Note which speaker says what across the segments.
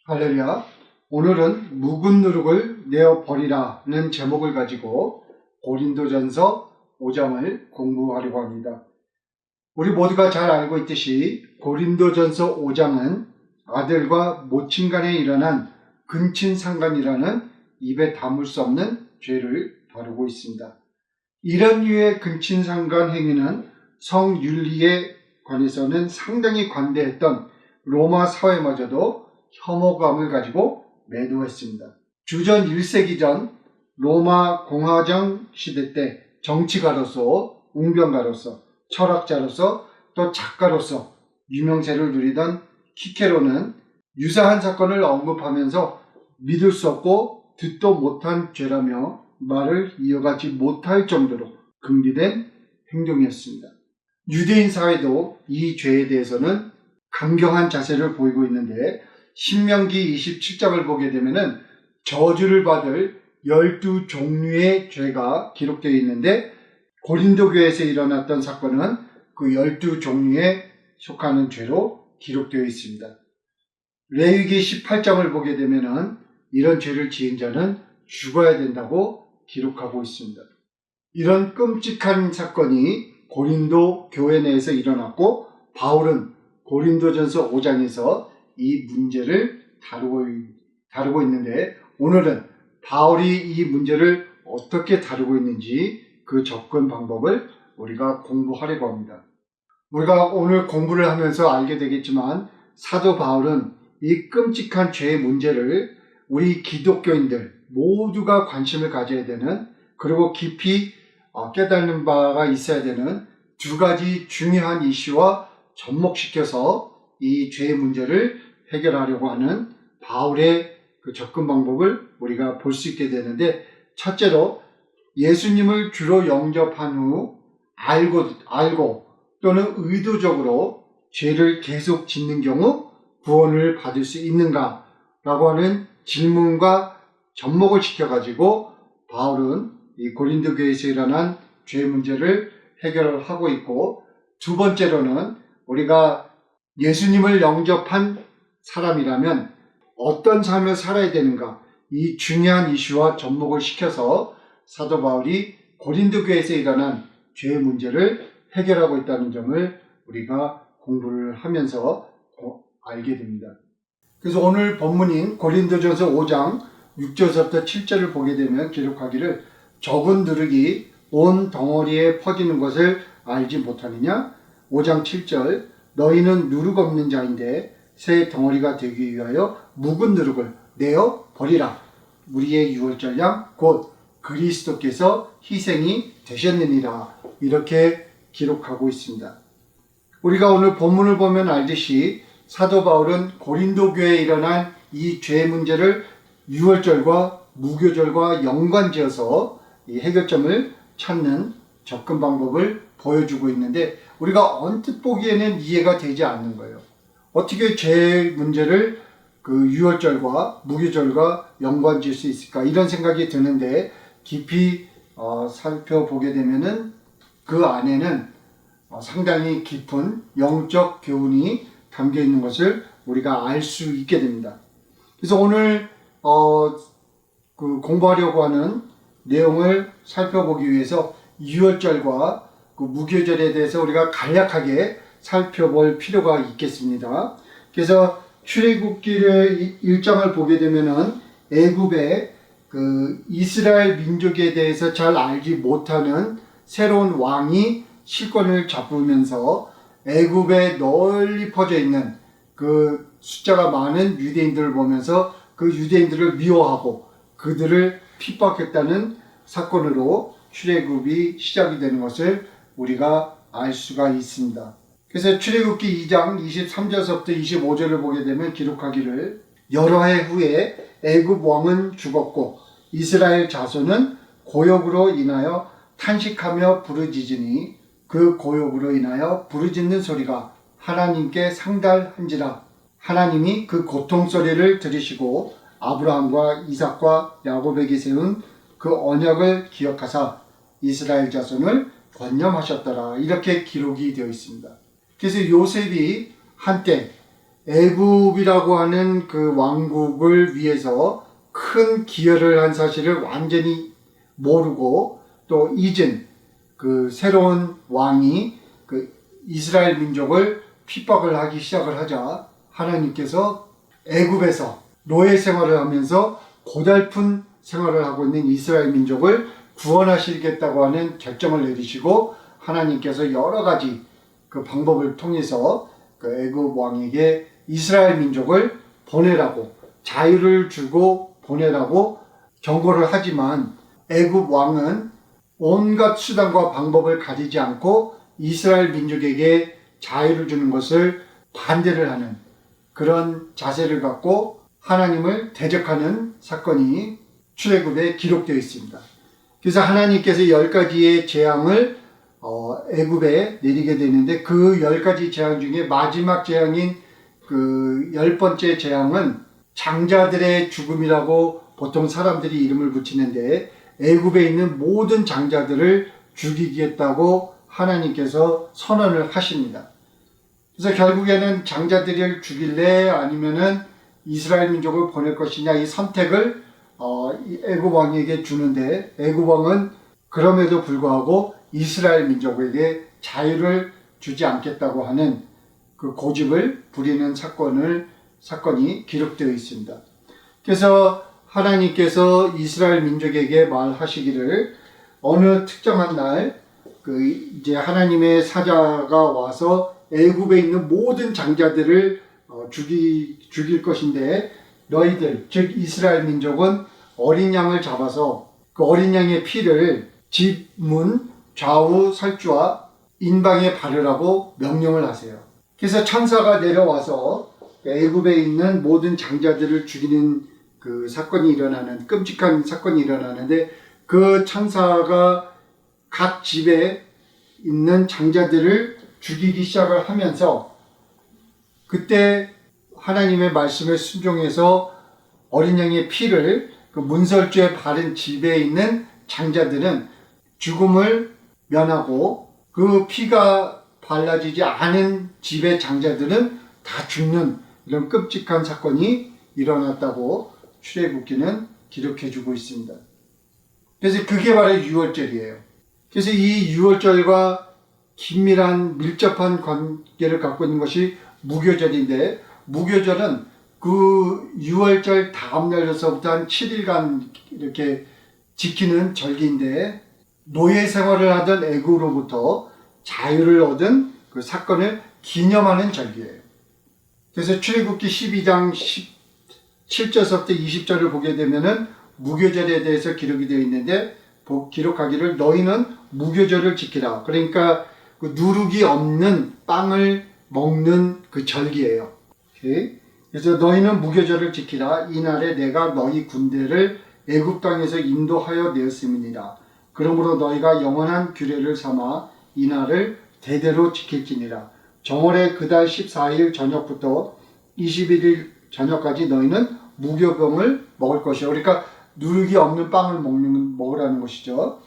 Speaker 1: 할렐루야. 오늘은 묵은 누룩을 내어 버리라는 제목을 가지고 고린도전서 5장을 공부하려고 합니다. 우리 모두가 잘 알고 있듯이 고린도전서 5장은 아들과 모친 간에 일어난 근친상간이라는 입에 담을 수 없는 죄를 다루고 있습니다. 이런 류의 근친상간 행위는 성윤리에 관해서는 상당히 관대했던 로마 사회마저도 혐오감을 가지고 매도했습니다. 주전 1세기 전 로마 공화정 시대 때 정치가로서, 웅변가로서, 철학자로서, 또 작가로서 유명세를 누리던 키케로는 유사한 사건을 언급하면서 믿을 수 없고 듣도 못한 죄라며 말을 이어가지 못할 정도로 금기된 행동이었습니다. 유대인 사회도 이 죄에 대해서는 강경한 자세를 보이고 있는데 신명기 27장을 보게 되면은 저주를 받을 12종류의 죄가 기록되어 있는데 고린도 교회에서 일어났던 사건은 그 12종류에 속하는 죄로 기록되어 있습니다. 레위기 18장을 보게 되면은 이런 죄를 지은 자는 죽어야 된다고 기록하고 있습니다. 이런 끔찍한 사건이 고린도 교회 내에서 일어났고 바울은 고린도전서 5장에서 이 문제를 다루고 있는데 오늘은 바울이 이 문제를 어떻게 다루고 있는지 그 접근 방법을 우리가 공부하려고 합니다. 우리가 오늘 공부를 하면서 알게 되겠지만 사도 바울은 이 끔찍한 죄의 문제를 우리 기독교인들 모두가 관심을 가져야 되는, 그리고 깊이 깨닫는 바가 있어야 되는 두 가지 중요한 이슈와 접목시켜서 이 죄의 문제를 해결하려고 하는 바울의 그 접근 방법을 우리가 볼 수 있게 되는데, 첫째로 예수님을 주로 영접한 후 알고 또는 의도적으로 죄를 계속 짓는 경우 구원을 받을 수 있는가 라고 하는 질문과 접목을 시켜가지고 바울은 이 고린도 교회에서 일어난 죄 문제를 해결을 하고 있고, 두 번째로는 우리가 예수님을 영접한 사람이라면 어떤 삶을 살아야 되는가, 이 중요한 이슈와 접목을 시켜서 사도 바울이 고린도 교회에서 일어난 죄의 문제를 해결하고 있다는 점을 우리가 공부를 하면서 알게 됩니다. 그래서 오늘 본문인 고린도전서 5장 6절부터 7절을 보게 되면 기록하기를 적은 누룩이 온 덩어리에 퍼지는 것을 알지 못하느냐? 5장 7절 너희는 누룩 없는 자인데 새 덩어리가 되기 위하여 묵은 누룩을 내어 버리라. 우리의 유월절 양 곧 그리스도께서 희생이 되셨느니라. 이렇게 기록하고 있습니다. 우리가 오늘 본문을 보면 알듯이 사도 바울은 고린도 교회에 일어난 이 죄 문제를 유월절과 무교절과 연관지어서 이 해결점을 찾는 접근 방법을 보여주고 있는데 우리가 언뜻 보기에는 이해가 되지 않는 거예요. 어떻게 죄 문제를 그 유월절과 무교절과 연관지을 수 있을까, 이런 생각이 드는데 깊이 살펴보게 되면은 그 안에는 상당히 깊은 영적 교훈이 담겨 있는 것을 우리가 알 수 있게 됩니다. 그래서 오늘 공부하려고 하는 내용을 살펴보기 위해서 유월절과 그 무교절에 대해서 우리가 간략하게 살펴볼 필요가 있겠습니다. 그래서 출애굽기를 1장을 보게 되면은 애굽의 그 이스라엘 민족에 대해서 잘 알지 못하는 새로운 왕이 실권을 잡으면서 애굽에 널리 퍼져 있는 그 숫자가 많은 유대인들을 보면서 그 유대인들을 미워하고 그들을 핍박했다는 사건으로 출애굽이 시작이 되는 것을 우리가 알 수가 있습니다. 그래서 출애굽기 2장 23절부터 25절을 보게 되면 기록하기를 여러 해 후에 애굽 왕은 죽었고 이스라엘 자손은 고역으로 인하여 탄식하며 부르짖으니 그 고역으로 인하여 부르짖는 소리가 하나님께 상달한지라. 하나님이 그 고통 소리를 들으시고 아브라함과 이삭과 야곱에게 세운 그 언약을 기억하사 이스라엘 자손을 권념하셨더라. 이렇게 기록이 되어 있습니다. 그래서 요셉이 한때 애굽이라고 하는 그 왕국을 위해서 큰 기여를 한 사실을 완전히 모르고 또 잊은 그 새로운 왕이 그 이스라엘 민족을 핍박을 하기 시작을 하자 하나님께서 애굽에서 노예 생활을 하면서 고달픈 생활을 하고 있는 이스라엘 민족을 구원하시겠다고 하는 결정을 내리시고 하나님께서 여러 가지 그 방법을 통해서 그 애굽 왕에게 이스라엘 민족을 보내라고 자유를 주고 보내라고 경고를 하지만 애굽 왕은 온갖 수단과 방법을 가리지 않고 이스라엘 민족에게 자유를 주는 것을 반대를 하는 그런 자세를 갖고 하나님을 대적하는 사건이 출애굽에 기록되어 있습니다. 그래서 하나님께서 10가지의 재앙을 애굽에 내리게 되는데 그 10가지 재앙 중에 마지막 재앙인 그 10번째 재앙은 장자들의 죽음이라고 보통 사람들이 이름을 붙이는데 애굽에 있는 모든 장자들을 죽이겠다고 하나님께서 선언을 하십니다. 그래서 결국에는 장자들을 죽일래 아니면은 이스라엘 민족을 보낼 것이냐 이 선택을 애굽 왕에게 주는데 애굽 왕은 그럼에도 불구하고 이스라엘 민족에게 자유를 주지 않겠다고 하는 그 고집을 부리는 사건이 기록되어 있습니다. 그래서 하나님께서 이스라엘 민족에게 말하시기를 어느 특정한 날 그 이제 하나님의 사자가 와서 애굽에 있는 모든 장자들을 죽일 것인데 너희들 즉 이스라엘 민족은 어린 양을 잡아서 그 어린 양의 피를 집 문 좌우 설주와 인방에 바르라고 명령을 하세요. 그래서 천사가 내려와서 애굽에 있는 모든 장자들을 죽이는 그 사건이 일어나는 끔찍한 사건이 일어나는데 그 천사가 각 집에 있는 장자들을 죽이기 시작을 하면서 그때 하나님의 말씀에 순종해서 어린 양의 피를 그 문설주에 바른 집에 있는 장자들은 죽음을 면하고 그 피가 발라지지 않은 집의 장자들은 다 죽는 이런 끔찍한 사건이 일어났다고 출애굽기는 기록해주고 있습니다. 그래서 그게 바로 유월절이에요. 그래서 이 유월절과 긴밀한 밀접한 관계를 갖고 있는 것이 무교절인데 무교절은 그 유월절 다음 날에서부터 한 7일간 이렇게 지키는 절기인데 노예 생활을 하던 애굽으로부터 자유를 얻은 그 사건을 기념하는 절기예요. 그래서 출애굽기 12장 17절부터 20절을 보게 되면은 무교절에 대해서 기록이 되어 있는데 기록하기를 너희는 무교절을 지키라. 그러니까 그 누룩이 없는 빵을 먹는 그 절기예요. 오케이? 그래서 너희는 무교절을 지키라. 이날에 내가 너희 군대를 애굽 땅에서 인도하여 내었음이니라. 그러므로 너희가 영원한 규례를 삼아 이날을 대대로 지킬지니라. 정월의 그달 14일 저녁부터 21일 저녁까지 너희는 무교병을 먹을 것이요. 그러니까 누룩이 없는 빵을 먹으라는 것이죠.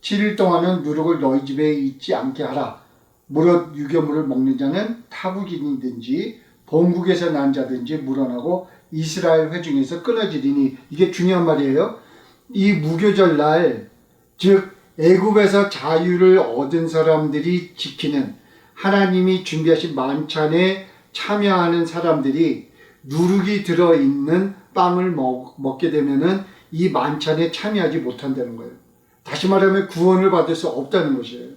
Speaker 1: 7일 동안은 누룩을 너희 집에 있지 않게 하라. 무릇 유교물을 먹는 자는 타국인이든지 본국에서 난 자든지 물어나고 이스라엘 회중에서 끊어지리니 이게 중요한 말이에요. 이 무교절 날, 즉 애굽에서 자유를 얻은 사람들이 지키는 하나님이 준비하신 만찬에 참여하는 사람들이 누룩이 들어있는 빵을 먹게 되면은 이 만찬에 참여하지 못한다는 거예요. 다시 말하면 구원을 받을 수 없다는 것이에요.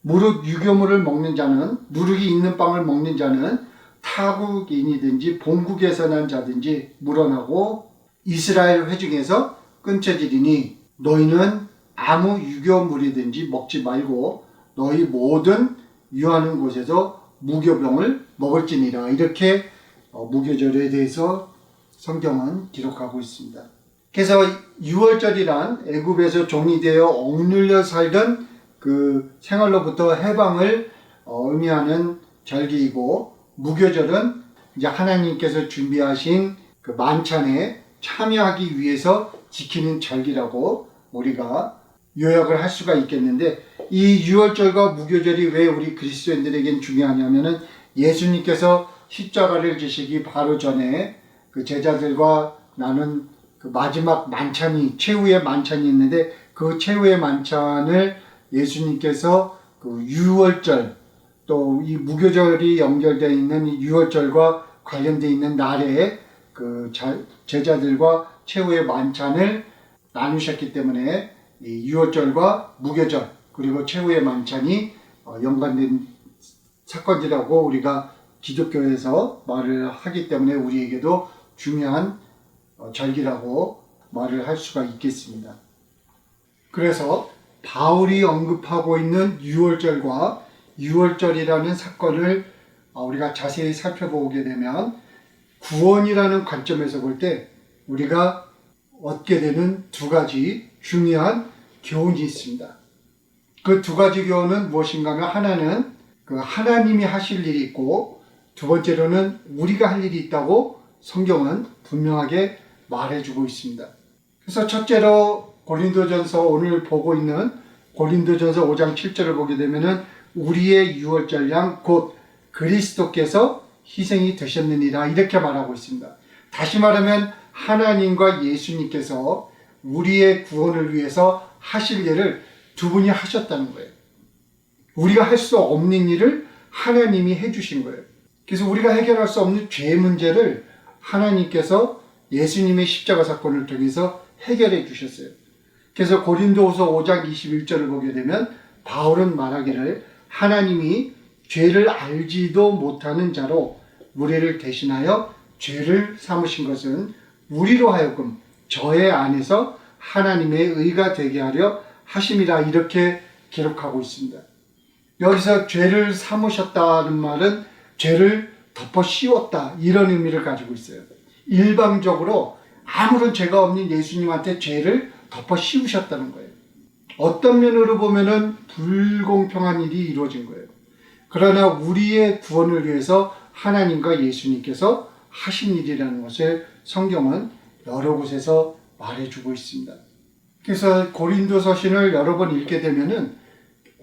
Speaker 1: 무릇 유교물을 먹는 자는 누룩이 있는 빵을 먹는 자는 타국인이든지 본국에서 난 자든지 물어나고 이스라엘 회중에서 끊쳐지리니 너희는 아무 유교물이든지 먹지 말고 너희 모든 유하는 곳에서 무교병을 먹을지니라. 이렇게 무교절에 대해서 성경은 기록하고 있습니다. 그래서 유월절이란 애굽에서 종이 되어 억눌려 살던 그 생활로부터 해방을 의미하는 절기이고 무교절은 이제 하나님께서 준비하신 그 만찬에 참여하기 위해서 지키는 절기라고 우리가 요약을 할 수가 있겠는데 이 유월절과 무교절이 왜 우리 그리스도인들에겐 중요하냐면은 예수님께서 십자가를 지시기 바로 전에 그 제자들과 나눈 그 마지막 만찬이, 최후의 만찬이 있는데, 그 최후의 만찬을 예수님께서 그 유월절, 또 이 무교절이 연결되어 있는 이 유월절과 관련되어 있는 날에 그 제자들과 최후의 만찬을 나누셨기 때문에 이 유월절과 무교절 그리고 최후의 만찬이 연관된 사건이라고 우리가 기독교에서 말을 하기 때문에 우리에게도 중요한 절기라고 말을 할 수가 있겠습니다. 그래서 바울이 언급하고 있는 유월절과 유월절이라는 사건을 우리가 자세히 살펴보게 되면 구원이라는 관점에서 볼 때 우리가 얻게 되는 두 가지 중요한 교훈이 있습니다. 그 두 가지 교훈은 무엇인가 하면, 하나는 그 하나님이 하실 일이 있고, 두 번째로는 우리가 할 일이 있다고 성경은 분명하게 말해주고 있습니다. 그래서 첫째로 고린도전서, 오늘 보고 있는 고린도전서 5장 7절을 보게 되면은 우리의 유월절 양 곧 그리스도께서 희생이 되셨느니라 이렇게 말하고 있습니다. 다시 말하면 하나님과 예수님께서 우리의 구원을 위해서 하실 일을 두 분이 하셨다는 거예요. 우리가 할 수 없는 일을 하나님이 해주신 거예요. 그래서 우리가 해결할 수 없는 죄 문제를 하나님께서 예수님의 십자가 사건을 통해서 해결해 주셨어요. 그래서 고린도후서 5장 21절을 보게 되면 바울은 말하기를 하나님이 죄를 알지도 못하는 자로 우리를 대신하여 죄를 삼으신 것은 우리로 하여금 저의 안에서 하나님의 의가 되게 하려 하심이라 이렇게 기록하고 있습니다. 여기서 죄를 삼으셨다는 말은 죄를 덮어 씌웠다 이런 의미를 가지고 있어요. 일방적으로 아무런 죄가 없는 예수님한테 죄를 덮어 씌우셨다는 거예요. 어떤 면으로 보면은 불공평한 일이 이루어진 거예요. 그러나 우리의 구원을 위해서 하나님과 예수님께서 하신 일이라는 것을 성경은 여러 곳에서 말해주고 있습니다. 그래서 고린도서신을 여러 번 읽게 되면은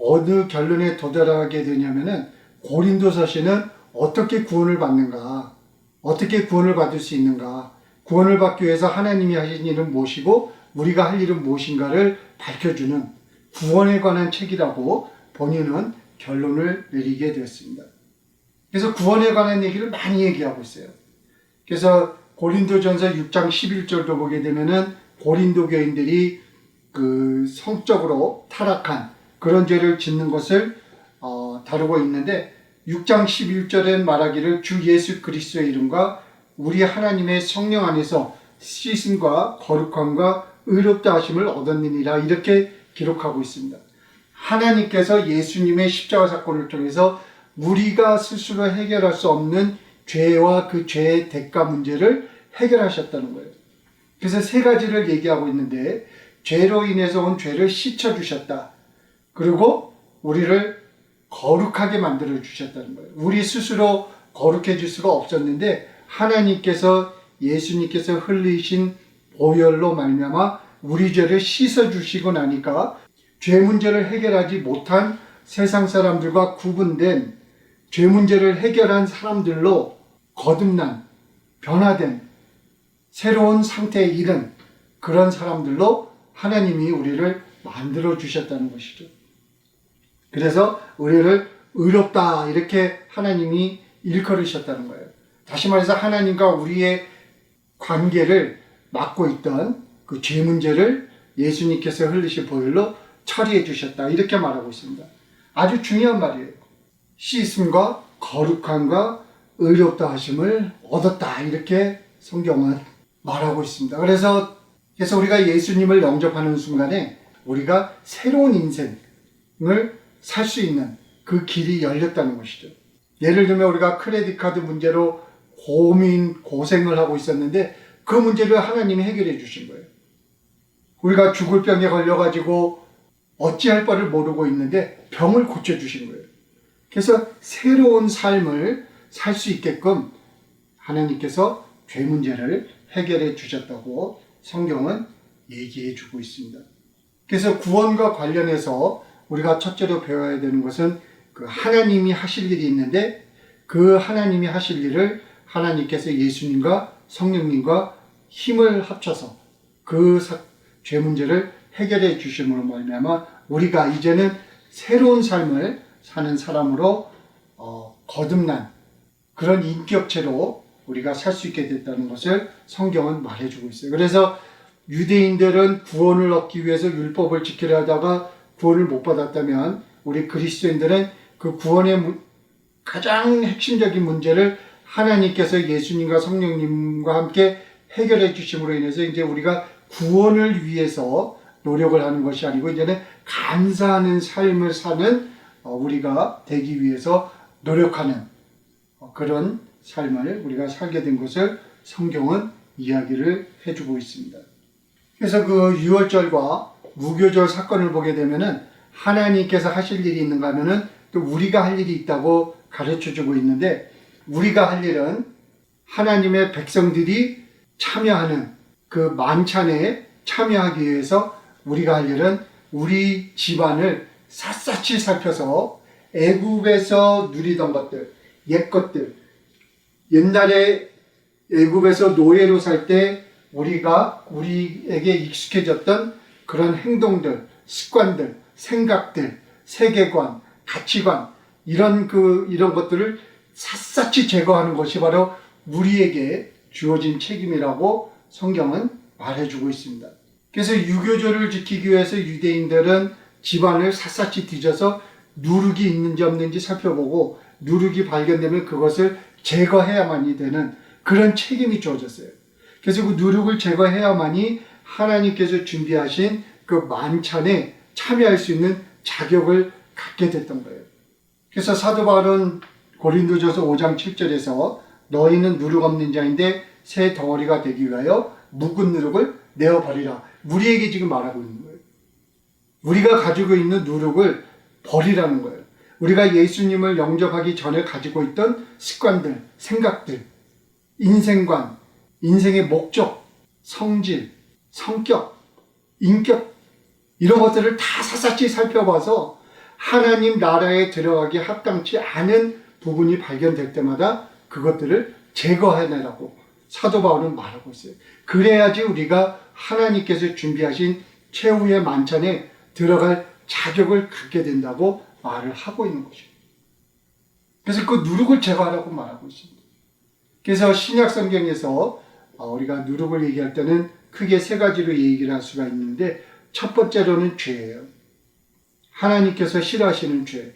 Speaker 1: 어느 결론에 도달하게 되냐면은 고린도서신은 어떻게 구원을 받는가, 어떻게 구원을 받을 수 있는가, 구원을 받기 위해서 하나님이 하신 일은 무엇이고 우리가 할 일은 무엇인가를 밝혀주는 구원에 관한 책이라고 본인은 결론을 내리게 되었습니다. 그래서 구원에 관한 얘기를 많이 얘기하고 있어요. 그래서 고린도전서 6장 11절도 보게 되면은 고린도 교인들이 그 성적으로 타락한 그런 죄를 짓는 것을 다루고 있는데 6장 11절에 말하기를 주 예수 그리스도의 이름과 우리 하나님의 성령 안에서 씻음과 거룩함과 의롭다 하심을 얻었느니라 이렇게 기록하고 있습니다. 하나님께서 예수님의 십자가 사건을 통해서 우리가 스스로 해결할 수 없는 죄와 그 죄의 대가 문제를 해결하셨다는 거예요. 그래서 세 가지를 얘기하고 있는데 죄로 인해서 온 죄를 씻어주셨다. 그리고 우리를 거룩하게 만들어 주셨다는 거예요. 우리 스스로 거룩해질 수가 없었는데 하나님께서 예수님께서 흘리신 보혈로 말미암아 우리 죄를 씻어주시고 나니까 죄 문제를 해결하지 못한 세상 사람들과 구분된 죄 문제를 해결한 사람들로 거듭난, 변화된, 새로운 상태에 이른 그런 사람들로 하나님이 우리를 만들어 주셨다는 것이죠. 그래서 우리를 의롭다 이렇게 하나님이 일컬으셨다는 거예요. 다시 말해서 하나님과 우리의 관계를 막고 있던 그 죄 문제를 예수님께서 흘리신 보혈로 처리해 주셨다 이렇게 말하고 있습니다. 아주 중요한 말이에요. 씻음과 거룩함과 의롭다 하심을 얻었다 이렇게 성경은 말하고 있습니다. 그래서 우리가 예수님을 영접하는 순간에 우리가 새로운 인생을 살 수 있는 그 길이 열렸다는 것이죠. 예를 들면 우리가 크레딧 카드 문제로 고생을 하고 있었는데 그 문제를 하나님이 해결해 주신 거예요. 우리가 죽을 병에 걸려가지고 어찌할 바를 모르고 있는데 병을 고쳐주신 거예요. 그래서 새로운 삶을 살 수 있게끔 하나님께서 죄 문제를 해결해 주셨다고 성경은 얘기해 주고 있습니다. 그래서 구원과 관련해서 우리가 첫째로 배워야 되는 것은 그 하나님이 하실 일이 있는데 그 하나님이 하실 일을 하나님께서 예수님과 성령님과 힘을 합쳐서 그 죄 문제를 해결해 주심으로 말미암아 우리가 이제는 새로운 삶을 사는 사람으로 거듭난 그런 인격체로 우리가 살 수 있게 됐다는 것을 성경은 말해주고 있어요. 그래서 유대인들은 구원을 얻기 위해서 율법을 지키려 하다가 구원을 못 받았다면 우리 그리스도인들은 그 구원의 가장 핵심적인 문제를 하나님께서 예수님과 성령님과 함께 해결해 주심으로 인해서 이제 우리가 구원을 위해서 노력을 하는 것이 아니고 이제는 감사하는 삶을 사는 우리가 되기 위해서 노력하는 그런 삶을 우리가 살게 된 것을 성경은 이야기를 해주고 있습니다. 그래서 그 유월절과 무교절 사건을 보게 되면은 하나님께서 하실 일이 있는가 하면은 또 우리가 할 일이 있다고 가르쳐 주고 있는데 우리가 할 일은 하나님의 백성들이 참여하는 그 만찬에 참여하기 위해서 우리가 할 일은 우리 집안을 샅샅이 살펴서 애굽에서 누리던 것들, 옛 것들, 옛날에 애굽에서 노예로 살 때 우리에게 익숙해졌던 그런 행동들, 습관들, 생각들, 세계관, 가치관 이런 것들을 샅샅이 제거하는 것이 바로 우리에게 주어진 책임이라고 성경은 말해주고 있습니다. 그래서 유교절을 지키기 위해서 유대인들은 집안을 샅샅이 뒤져서 누룩이 있는지 없는지 살펴보고 누룩이 발견되면 그것을 제거해야만이 되는 그런 책임이 주어졌어요. 그래서 그 누룩을 제거해야만이 하나님께서 준비하신 그 만찬에 참여할 수 있는 자격을 갖게 됐던 거예요. 그래서 사도 바울은 고린도전서 5장 7절에서 너희는 누룩 없는 자인데 새 덩어리가 되기 위하여 묵은 누룩을 내어버리라. 우리에게 지금 말하고 있는 거예요. 우리가 가지고 있는 누룩을 버리라는 거예요. 우리가 예수님을 영접하기 전에 가지고 있던 습관들, 생각들, 인생관, 인생의 목적, 성질, 성격, 인격 이런 것들을 다 샅샅이 살펴봐서 하나님 나라에 들어가기 합당치 않은 부분이 발견될 때마다 그것들을 제거해내라고 사도 바울은 말하고 있어요. 그래야지 우리가 하나님께서 준비하신 최후의 만찬에 들어갈 자격을 갖게 된다고 말을 하고 있는 것입니다. 그래서 그 누룩을 제거하라고 말하고 있습니다. 그래서 신약 성경에서 우리가 누룩을 얘기할 때는 크게 세 가지로 얘기를 할 수가 있는데 첫 번째로는 죄예요. 하나님께서 싫어하시는 죄.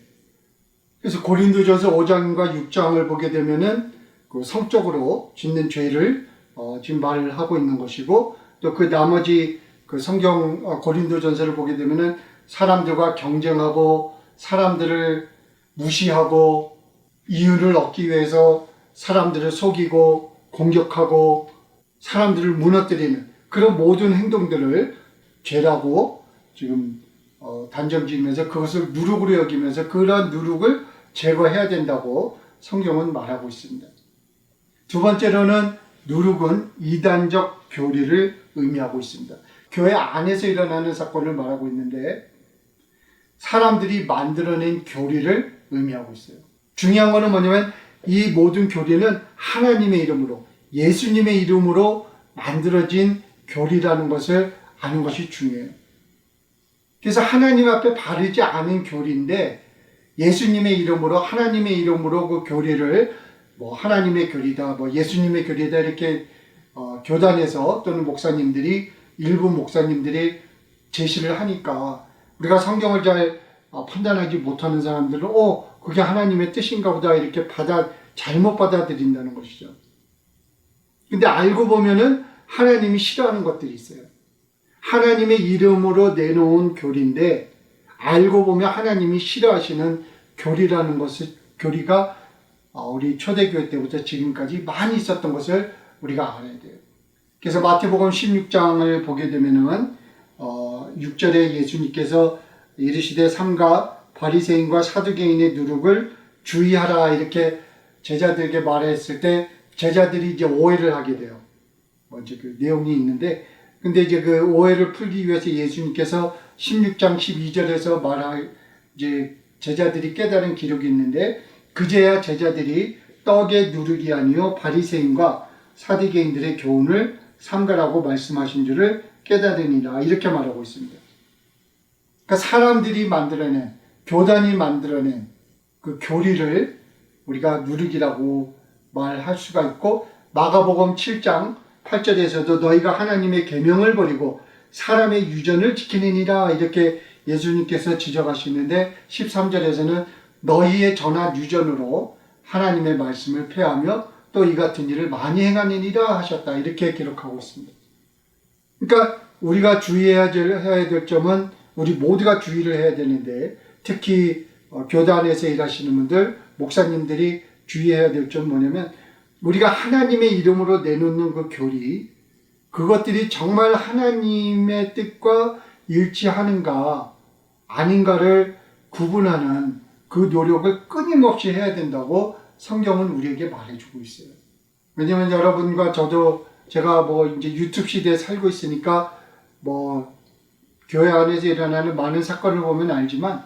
Speaker 1: 그래서 고린도전서 5장과 6장을 보게 되면은 그 성적으로 짓는 죄를 지금 말을 하고 있는 것이고 또 그 나머지 그 성경 고린도전서를 보게 되면은 사람들과 경쟁하고 사람들을 무시하고 이윤을 얻기 위해서 사람들을 속이고 공격하고 사람들을 무너뜨리는 그런 모든 행동들을 죄라고 지금 단정 지으면서 그것을 누룩으로 여기면서 그런 누룩을 제거해야 된다고 성경은 말하고 있습니다. 두 번째로는 누룩은 이단적 교리를 의미하고 있습니다. 교회 안에서 일어나는 사건을 말하고 있는데 사람들이 만들어낸 교리를 의미하고 있어요. 중요한 거는 뭐냐면 이 모든 교리는 하나님의 이름으로 예수님의 이름으로 만들어진 교리라는 것을 아는 것이 중요해요. 그래서 하나님 앞에 바르지 않은 교리인데 예수님의 이름으로 하나님의 이름으로 그 교리를 하나님의 교리다, 예수님의 교리다 이렇게 교단에서 또는 일부 목사님들이 제시를 하니까 우리가 성경을 잘 판단하지 못하는 사람들은 그게 하나님의 뜻인가 보다 이렇게 잘못 받아들인다는 것이죠. 근데 알고 보면은 하나님이 싫어하는 것들이 있어요. 하나님의 이름으로 내놓은 교리인데 알고 보면 하나님이 싫어하시는 교리라는 교리가 우리 초대교회 때부터 지금까지 많이 있었던 것을 우리가 알아야 돼요. 그래서 마태복음 16장을 보게 되면은 6절에 예수님께서 이르시되 삼가 바리새인과 사두개인의 누룩을 주의하라 이렇게 제자들에게 말했을 때 제자들이 이제 오해를 하게 돼요. 먼저 그 내용이 있는데 근데 이제 그 오해를 풀기 위해서 예수님께서 16장 12절에서 이제 제자들이 깨달은 기록이 있는데 그제야 제자들이 떡의 누룩이 아니요 바리새인과 사두개인들의 교훈을 삼가라고 말씀하신 줄을 깨달으니라. 이렇게 말하고 있습니다. 그러니까 사람들이 만들어낸, 교단이 만들어낸 그 교리를 우리가 누룩이라고 말할 수가 있고, 마가복음 7장 8절에서도 너희가 하나님의 계명을 버리고 사람의 유전을 지키느니라 이렇게 예수님께서 지적하시는데, 13절에서는 너희의 전한 유전으로 하나님의 말씀을 폐하며 또 이 같은 일을 많이 행하느니라 하셨다 이렇게 기록하고 있습니다. 그러니까 우리가 주의해야 될 점은 우리 모두가 주의를 해야 되는데, 특히 교단에서 일하시는 분들, 목사님들이 주의해야 될 점은 뭐냐면, 우리가 하나님의 이름으로 내놓는 그 교리, 그것들이 정말 하나님의 뜻과 일치하는가 아닌가를 구분하는 그 노력을 끊임없이 해야 된다고 성경은 우리에게 말해주고 있어요. 왜냐하면 여러분과 저도 제가 이제 유튜브 시대에 살고 있으니까 교회 안에서 일어나는 많은 사건을 보면 알지만,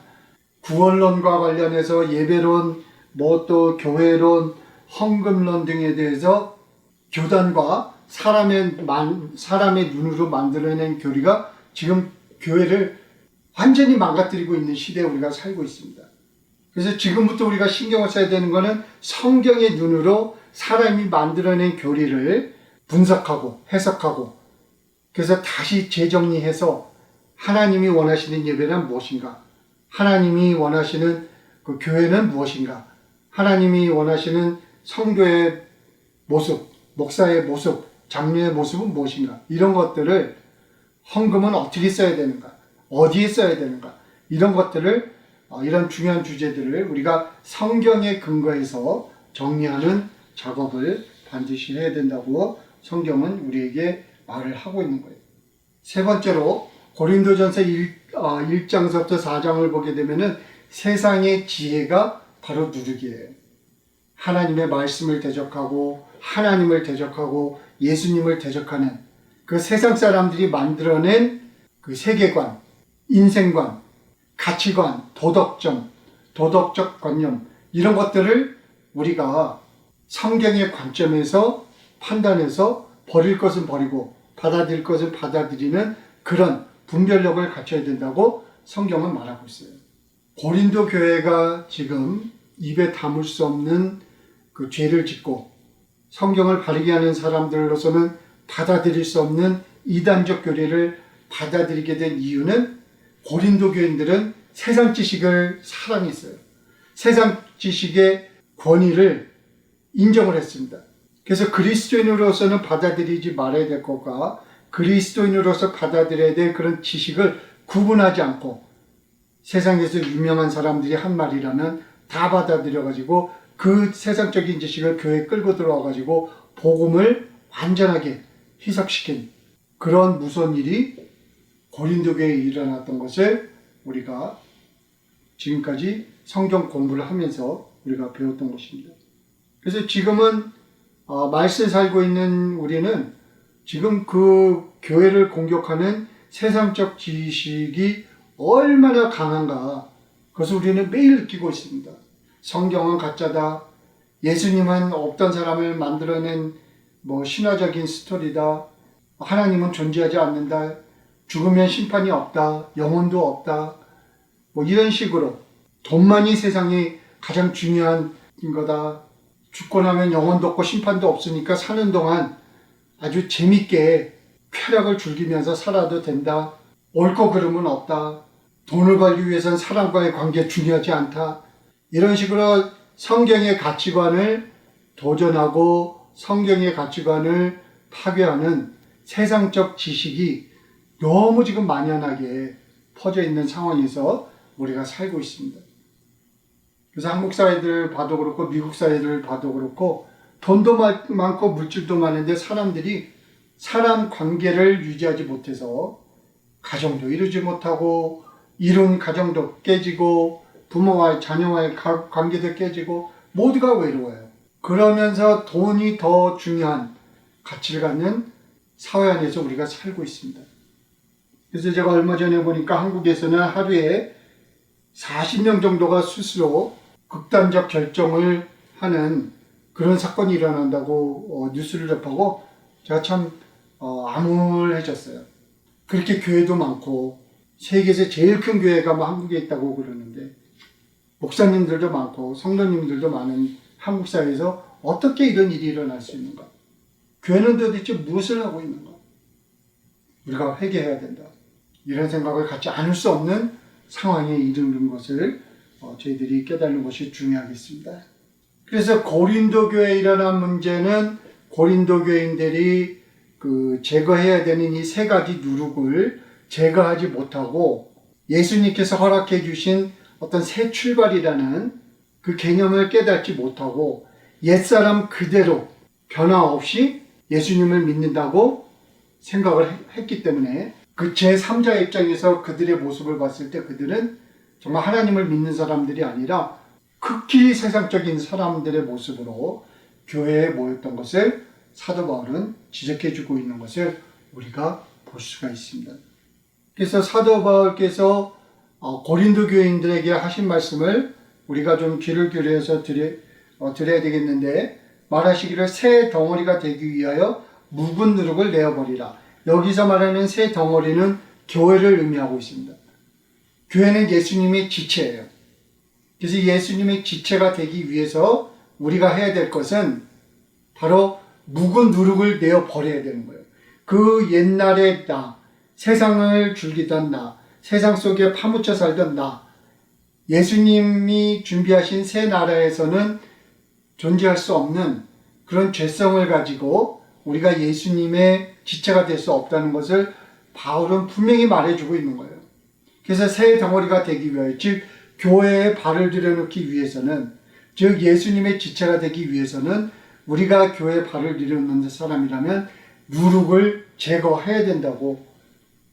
Speaker 1: 구원론과 관련해서 예배론, 또 교회론, 헌금론 등에 대해서 교단과 사람의 눈으로 만들어낸 교리가 지금 교회를 완전히 망가뜨리고 있는 시대에 우리가 살고 있습니다. 그래서 지금부터 우리가 신경을 써야 되는 것은 성경의 눈으로 사람이 만들어낸 교리를 분석하고 해석하고, 그래서 다시 재정리해서 하나님이 원하시는 예배는 무엇인가, 하나님이 원하시는 그 교회는 무엇인가, 하나님이 원하시는 성도의 모습, 목사의 모습, 장로의 모습은 무엇인가, 이런 것들을, 헌금은 어떻게 써야 되는가, 어디에 써야 되는가, 이런 것들을, 이런 중요한 주제들을 우리가 성경에 근거해서 정리하는 작업을 반드시 해야 된다고 성경은 우리에게 말을 하고 있는 거예요. 세 번째로 고린도전서 1장서부터 4장을 보게 되면은 세상의 지혜가 바로 누룩이에요. 하나님의 말씀을 대적하고 하나님을 대적하고 예수님을 대적하는 그 세상 사람들이 만들어낸 그 세계관, 인생관, 가치관, 도덕적 관념, 이런 것들을 우리가 성경의 관점에서 판단해서 버릴 것은 버리고 받아들일 것은 받아들이는 그런 분별력을 갖춰야 된다고 성경은 말하고 있어요. 고린도 교회가 지금 입에 담을 수 없는 그 죄를 짓고 성경을 바르게 하는 사람들로서는 받아들일 수 없는 이단적 교리를 받아들이게 된 이유는, 고린도 교인들은 세상 지식을 사랑했어요. 세상 지식의 권위를 인정을 했습니다. 그래서 그리스도인으로서는 받아들이지 말아야 될 것과 그리스도인으로서 받아들여야 될 그런 지식을 구분하지 않고, 세상에서 유명한 사람들이 한 말이라면 다 받아들여가지고 그 세상적인 지식을 교회에 끌고 들어와가지고 복음을 완전하게 희석시킨 그런 무서운 일이 고린도 교회에 일어났던 것을 우리가 지금까지 성경 공부를 하면서 우리가 배웠던 것입니다. 그래서 지금은 말씀에 살고 있는 우리는 지금 그 교회를 공격하는 세상적 지식이 얼마나 강한가, 그것을 우리는 매일 느끼고 있습니다. 성경은 가짜다, 예수님은 없던 사람을 만들어낸 신화적인 스토리다, 하나님은 존재하지 않는다, 죽으면 심판이 없다, 영혼도 없다, 이런 식으로 돈만이 세상에 가장 중요한 거다, 죽고 나면 영혼도 없고 심판도 없으니까 사는 동안 아주 재밌게 쾌락을 즐기면서 살아도 된다, 옳고 그름은 없다, 돈을 벌기 위해서는 사람과의 관계 중요하지 않다, 이런 식으로 성경의 가치관을 도전하고 성경의 가치관을 파괴하는 세상적 지식이 너무 지금 만연하게 퍼져 있는 상황에서 우리가 살고 있습니다. 그래서 한국 사회들 봐도 그렇고 미국 사회들 봐도 그렇고 돈도 많고 물질도 많은데 사람들이 사람 관계를 유지하지 못해서 가정도 이루지 못하고 이룬 가정도 깨지고 부모와의 자녀와의 관계도 깨지고 모두가 외로워요. 그러면서 돈이 더 중요한 가치를 갖는 사회 안에서 우리가 살고 있습니다. 그래서 제가 얼마 전에 보니까 한국에서는 하루에 40명 정도가 스스로 극단적 결정을 하는 그런 사건이 일어난다고 뉴스를 접하고 제가 참 암울해졌어요. 그렇게 교회도 많고 세계에서 제일 큰 교회가 뭐 한국에 있다고 그러는데 목사님들도 많고 성도님들도 많은 한국 사회에서 어떻게 이런 일이 일어날 수 있는가? 교회는 도대체 무엇을 하고 있는가? 우리가 회개해야 된다. 이런 생각을 갖지 않을 수 없는 상황에 이르는 것을 저희들이 깨닫는 것이 중요하겠습니다. 그래서 고린도 교회에 일어난 문제는 고린도 교인들이 제거해야 되는 이 세 가지 누룩을 제거하지 못하고 예수님께서 허락해 주신 어떤 새 출발이라는 그 개념을 깨닫지 못하고 옛사람 그대로 변화 없이 예수님을 믿는다고 생각을 했기 때문에 그 제3자 입장에서 그들의 모습을 봤을 때 그들은 정말 하나님을 믿는 사람들이 아니라 극히 세상적인 사람들의 모습으로 교회에 모였던 것을 사도 바울은 지적해주고 있는 것을 우리가 볼 수가 있습니다. 그래서 사도 바울께서 고린도 교인들에게 하신 말씀을 우리가 좀 귀를 기울여서 들어야 되겠는데 말하시기를 새 덩어리가 되기 위하여 묵은 누룩을 내어버리라. 여기서 말하는 새 덩어리는 교회를 의미하고 있습니다. 교회는 예수님의 지체예요. 그래서 예수님의 지체가 되기 위해서 우리가 해야 될 것은 바로 묵은 누룩을 내어버려야 되는 거예요. 그 옛날의 나, 세상을 즐기던 나, 세상 속에 파묻혀 살던 나, 예수님이 준비하신 새 나라에서는 존재할 수 없는 그런 죄성을 가지고 우리가 예수님의 지체가 될 수 없다는 것을 바울은 분명히 말해주고 있는 거예요. 그래서 새 덩어리가 되기 위하여, 즉 교회에 발을 들여놓기 위해서는, 즉 예수님의 지체가 되기 위해서는 우리가 교회에 발을 들여놓는 사람이라면 누룩을 제거해야 된다고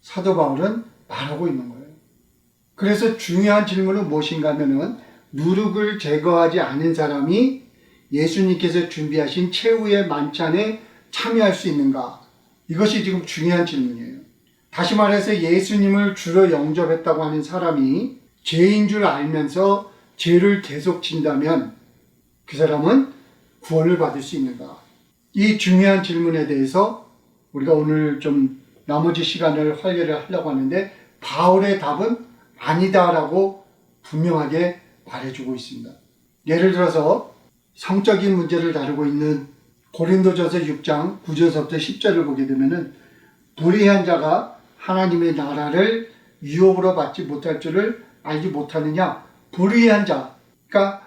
Speaker 1: 사도 바울은 말하고 있는 거예요. 그래서 중요한 질문은 무엇인가 하면은 누룩을 제거하지 않은 사람이 예수님께서 준비하신 최후의 만찬에 참여할 수 있는가? 이것이 지금 중요한 질문이에요. 다시 말해서 예수님을 주로 영접했다고 하는 사람이 죄인 줄 알면서 죄를 계속 진다면 그 사람은 구원을 받을 수 있는가? 이 중요한 질문에 대해서 우리가 오늘 좀 나머지 시간을 활용을 하려고 하는데 바울의 답은 아니다라고 분명하게 말해주고 있습니다. 예를 들어서 성적인 문제를 다루고 있는 고린도전서 6장 9절부터 10절을 보게 되면은 불의한 자가 하나님의 나라를 유업으로 받지 못할 줄을 알지 못하느냐. 불의한 자, 그러니까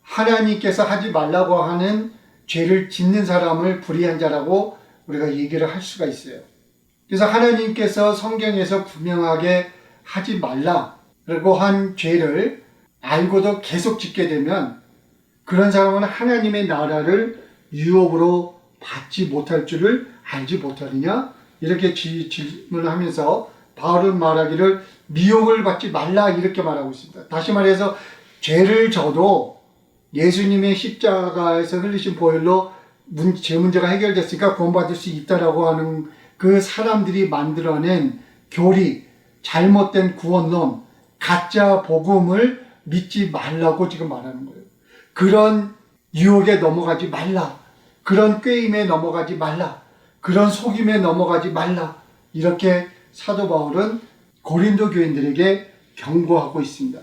Speaker 1: 하나님께서 하지 말라고 하는 죄를 짓는 사람을 불의한 자라고 우리가 얘기를 할 수가 있어요. 그래서 하나님께서 성경에서 분명하게 하지 말라고 한 죄를 알고도 계속 짓게 되면 그런 사람은 하나님의 나라를 유업으로 받지 못할 줄을 알지 못하느냐? 이렇게 질문하면서 바울은 말하기를 미혹을 받지 말라 이렇게 말하고 있습니다. 다시 말해서 죄를 져도 예수님의 십자가에서 흘리신 보혈로 제 문제가 해결됐으니까 구원받을 수 있다라고 하는 그 사람들이 만들어낸 교리, 잘못된 구원론, 가짜 복음을 믿지 말라고 지금 말하는 거예요. 그런 유혹에 넘어가지 말라. 그런 꾀임에 넘어가지 말라. 그런 속임에 넘어가지 말라. 이렇게 사도 바울은 고린도 교인들에게 경고하고 있습니다.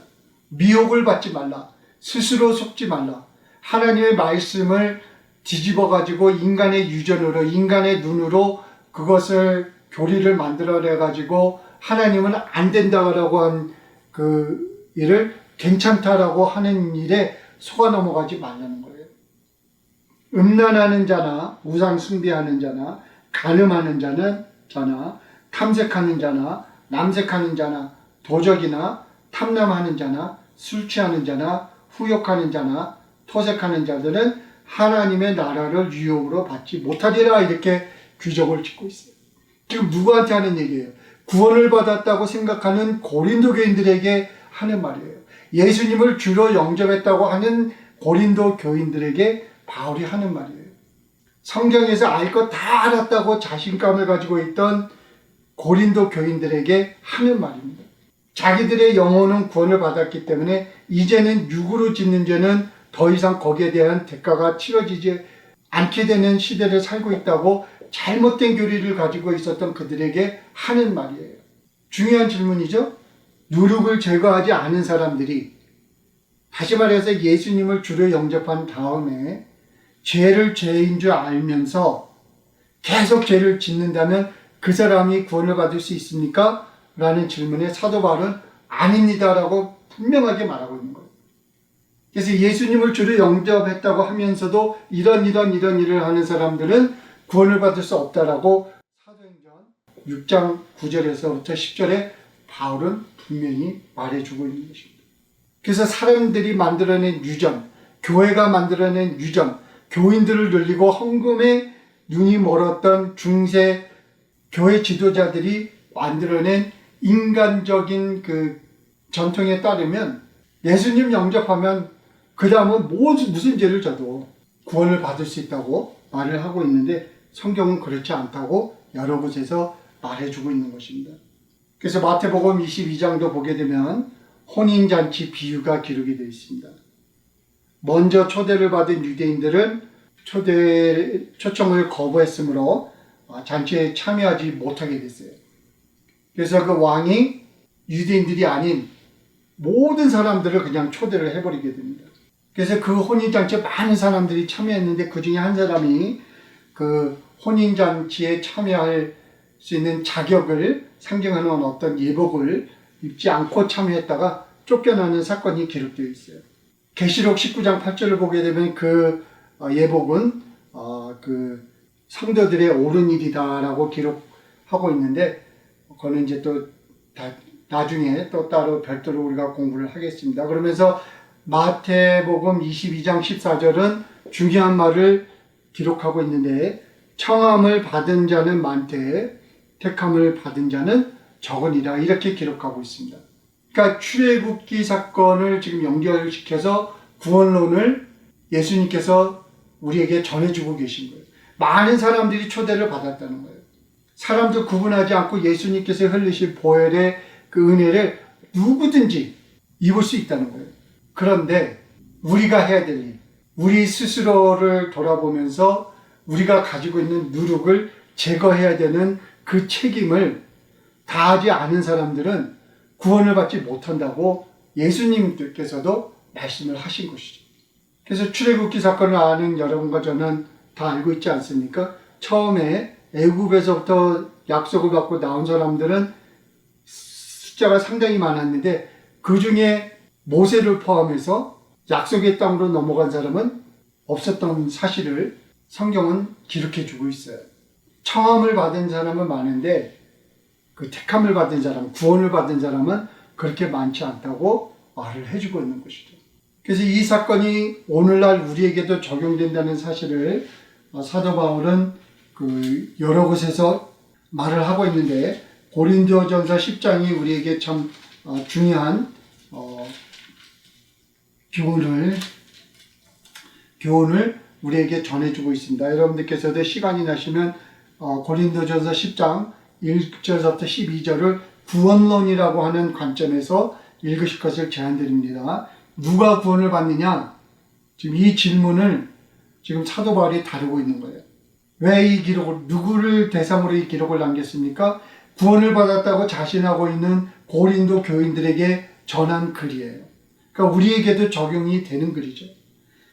Speaker 1: 미혹을 받지 말라. 스스로 속지 말라. 하나님의 말씀을 뒤집어 가지고 인간의 유전으로, 인간의 눈으로 그것을 교리를 만들어내 가지고 하나님은 안 된다라고 한 그 일을 괜찮다라고 하는 일에 속아 넘어가지 말라는 거예요. 음란하는 자나 우상 숭배하는 자나 간음하는 자나 탐색하는 자나 남색하는 자나 도적이나 탐남하는 자나 술 취하는 자나 후욕하는 자나 토색하는 자들은 하나님의 나라를 유업으로 받지 못하리라 이렇게 규정을 짓고 있어요. 지금 누구한테 하는 얘기예요? 구원을 받았다고 생각하는 고린도 교인들에게 하는 말이에요. 예수님을 주로 영접했다고 하는 고린도 교인들에게 바울이 하는 말이에요. 성경에서 알 것 다 알았다고 자신감을 가지고 있던 고린도 교인들에게 하는 말입니다. 자기들의 영혼은 구원을 받았기 때문에 이제는 육으로 짓는 죄는 더 이상 거기에 대한 대가가 치러지지 않게 되는 시대를 살고 있다고 잘못된 교리를 가지고 있었던 그들에게 하는 말이에요. 중요한 질문이죠. 누룩을 제거하지 않은 사람들이, 다시 말해서 예수님을 주로 영접한 다음에 죄를 죄인 줄 알면서 계속 죄를 짓는다면 그 사람이 구원을 받을 수 있습니까? 라는 질문에 사도 바울은 아닙니다라고 분명하게 말하고 있는 거예요. 그래서 예수님을 주로 영접했다고 하면서도 이런 일을 하는 사람들은 구원을 받을 수 없다라고 사도행전 6장 9절에서부터 10절에 바울은 분명히 말해주고 있는 것입니다. 그래서 사람들이 만들어낸 유전, 교회가 만들어낸 유전, 교인들을 늘리고 헌금에 눈이 멀었던 중세 교회 지도자들이 만들어낸 인간적인 그 전통에 따르면 예수님 영접하면 그 다음은 무슨 죄를 져도 구원을 받을 수 있다고 말을 하고 있는데 성경은 그렇지 않다고 여러 곳에서 말해주고 있는 것입니다. 그래서 마태복음 22장도 보게 되면 혼인잔치 비유가 기록이 되어 있습니다. 먼저 초대를 받은 유대인들은 초청을 거부했으므로 잔치에 참여하지 못하게 됐어요. 그래서 그 왕이 유대인들이 아닌 모든 사람들을 그냥 초대를 해버리게 됩니다. 그래서 그 혼인잔치에 많은 사람들이 참여했는데 그 중에 한 사람이 그 혼인잔치에 참여할 수 있는 자격을 상징하는 어떤 예복을 입지 않고 참여했다가 쫓겨나는 사건이 기록되어 있어요. 계시록 19장 8절을 보게 되면 그 예복은 그 성도들의 옳은 일이다라고 기록하고 있는데 그거는 이제 또 나중에 또 따로 별도로 우리가 공부를 하겠습니다. 그러면서 마태복음 22장 14절은 중요한 말을 기록하고 있는데 청함을 받은 자는 많되 택함을 받은 자는 적으니라 이렇게 기록하고 있습니다. 그러니까 출애굽기 사건을 지금 연결시켜서 구원론을 예수님께서 우리에게 전해주고 계신 거예요. 많은 사람들이 초대를 받았다는 거예요. 사람들 구분하지 않고 예수님께서 흘리신 보혈의 그 은혜를 누구든지 입을 수 있다는 거예요. 그런데 우리가 해야 될 일, 우리 스스로를 돌아보면서 우리가 가지고 있는 누룩을 제거해야 되는 그 책임을 다하지 않은 사람들은 구원을 받지 못한다고 예수님께서도 말씀을 하신 것이죠. 그래서 출애굽기 사건을 아는 여러분과 저는 다 알고 있지 않습니까? 처음에 애굽에서부터 약속을 받고 나온 사람들은 숫자가 상당히 많았는데 그 중에 모세를 포함해서 약속의 땅으로 넘어간 사람은 없었던 사실을 성경은 기록해 주고 있어요. 청함을 받은 사람은 많은데 그 택함을 받은 사람, 구원을 받은 사람은 그렇게 많지 않다고 말을 해주고 있는 것이죠. 그래서 이 사건이 오늘날 우리에게도 적용된다는 사실을 사도 바울은 그 여러 곳에서 말을 하고 있는데 고린도전서 10장이 우리에게 참 중요한 교훈을 우리에게 전해주고 있습니다. 여러분들께서도 시간이 나시면 고린도전서 10장 1절부터 12절을 구원론이라고 하는 관점에서 읽으실 것을 제안드립니다. 누가 구원을 받느냐? 지금 이 질문을 지금 사도 바울이 다루고 있는 거예요. 왜 이 기록을, 누구를 대상으로 이 기록을 남겼습니까? 구원을 받았다고 자신하고 있는 고린도 교인들에게 전한 글이에요. 그러니까 우리에게도 적용이 되는 글이죠.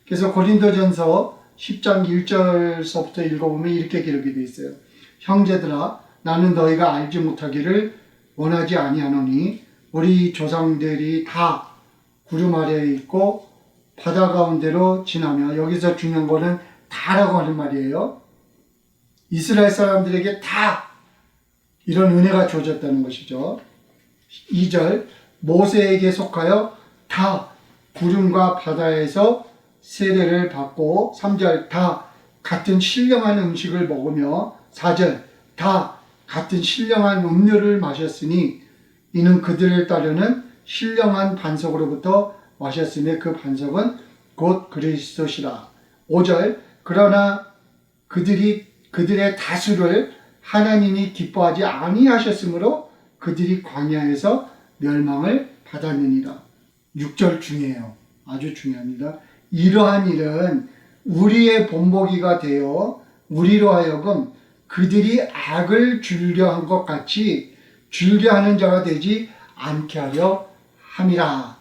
Speaker 1: 그래서 고린도전서 10장 1절서부터 읽어보면 이렇게 기록이 되어 있어요. 형제들아, 나는 너희가 알지 못하기를 원하지 아니하노니 우리 조상들이 다 구름 아래에 있고 바다 가운데로 지나며, 여기서 중요한 거는 다라고 하는 말이에요. 이스라엘 사람들에게 다 이런 은혜가 주어졌다는 것이죠. 2절, 모세에게 속하여 다 구름과 바다에서 세례를 받고, 3절, 다 같은 신령한 음식을 먹으며, 4절, 다 같은 신령한 음료를 마셨으니 이는 그들을 따르는 신령한 반석으로부터 마셨으며 그 반석은 곧 그리스도시라. 5절, 그러나 그들의 다수를 하나님이 기뻐하지 아니하셨으므로 그들이 광야에서 멸망을 받았느니라. 6절 중요해요. 아주 중요합니다. 이러한 일은 우리의 본보기가 되어 우리로 하여금 그들이 악을 즐겨한 것 같이 즐겨하는 자가 되지 않게 하려 함이라.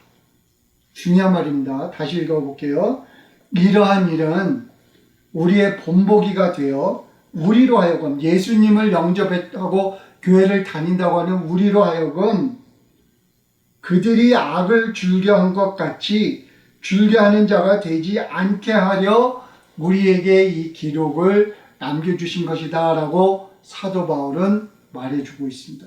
Speaker 1: 중요한 말입니다. 다시 읽어볼게요. 이러한 일은 우리의 본보기가 되어 우리로 하여금 예수님을 영접하고 교회를 다닌다고 하는 우리로 하여금 그들이 악을 즐겨한 것 같이 즐겨하는 자가 되지 않게 하려 우리에게 이 기록을 남겨주신 것이다 라고 사도 바울은 말해주고 있습니다.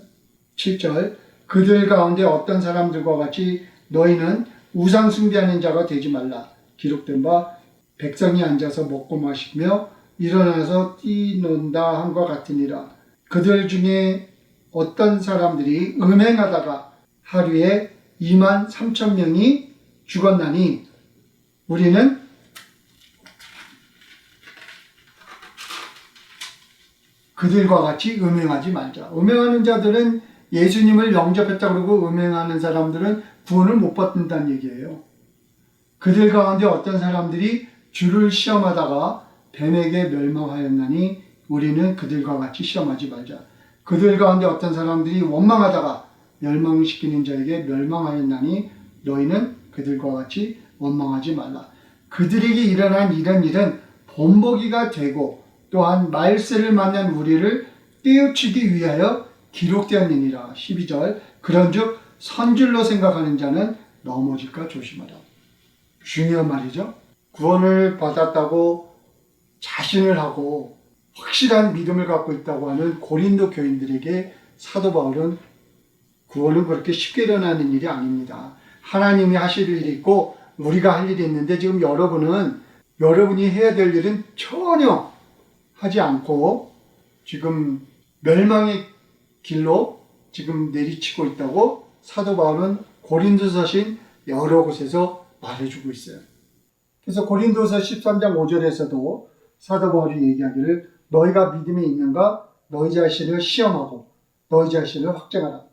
Speaker 1: 7절 그들 가운데 어떤 사람들과 같이 너희는 우상 숭배하는 자가 되지 말라. 기록된 바 백성이 앉아서 먹고 마시며 일어나서 뛰논다 한것 같으니라. 그들 중에 어떤 사람들이 음행하다가 하루에 23,000명이 죽었나니 우리는 그들과 같이 음행하지 말자. 음행하는 자들은 예수님을 영접했다 그러고 음행하는 사람들은 구원을 못 받는다는 얘기예요. 그들 가운데 어떤 사람들이 주를 시험하다가 뱀에게 멸망하였나니 우리는 그들과 같이 시험하지 말자. 그들 가운데 어떤 사람들이 원망하다가 멸망시키는 자에게 멸망하였나니 너희는 그들과 같이 원망하지 말라. 그들에게 일어난 이런 일은 본보기가 되고 또한 말세를 만난 우리를 깨우치기 위하여 기록되었느니라. 12절 그런즉 선줄로 생각하는 자는 넘어질까 조심하라. 중요한 말이죠. 구원을 받았다고 자신을 하고 확실한 믿음을 갖고 있다고 하는 고린도 교인들에게 사도 바울은 구원은 그렇게 쉽게 일어나는 일이 아닙니다. 하나님이 하실 일이 있고 우리가 할 일이 있는데 지금 여러분이 해야 될 일은 전혀 하지 않고 지금 멸망의 길로 지금 내리치고 있다고 사도 바울은 고린도서신 여러 곳에서 말해주고 있어요. 그래서 고린도서 13장 5절에서도 사도 바울이 얘기하기를 너희가 믿음이 있는가? 너희 자신을 시험하고 너희 자신을 확증하라.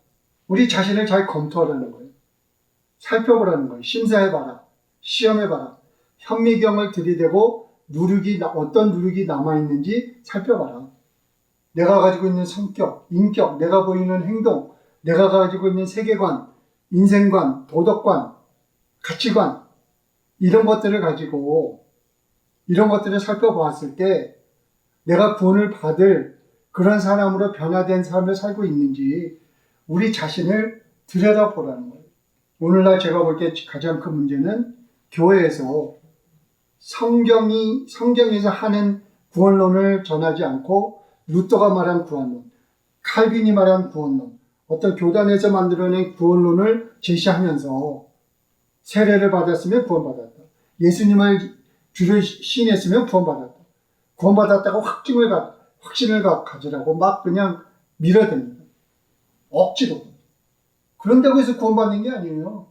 Speaker 1: 우리 자신을 잘 검토하라는 거예요. 살펴보라는 거예요. 심사해봐라. 시험해봐라. 현미경을 들이대고 어떤 누룩이 남아있는지 살펴봐라. 내가 가지고 있는 성격, 인격, 내가 보이는 행동, 내가 가지고 있는 세계관, 인생관, 도덕관, 가치관 이런 것들을 가지고 이런 것들을 살펴보았을 때 내가 구원을 받을 그런 사람으로 변화된 삶을 살고 있는지 우리 자신을 들여다보라는 거예요. 오늘날 제가 볼 때 가장 큰 문제는 교회에서 성경에서 하는 구원론을 전하지 않고 루터가 말한 구원론, 칼빈이 말한 구원론, 어떤 교단에서 만들어낸 구원론을 제시하면서 세례를 받았으면 구원받았다. 예수님을 주를 시인했으면 구원받았다. 구원받았다고 확신을 가지라고 막 그냥 밀어댑니다. 억지로. 그런다고 해서 구원받는 게 아니에요.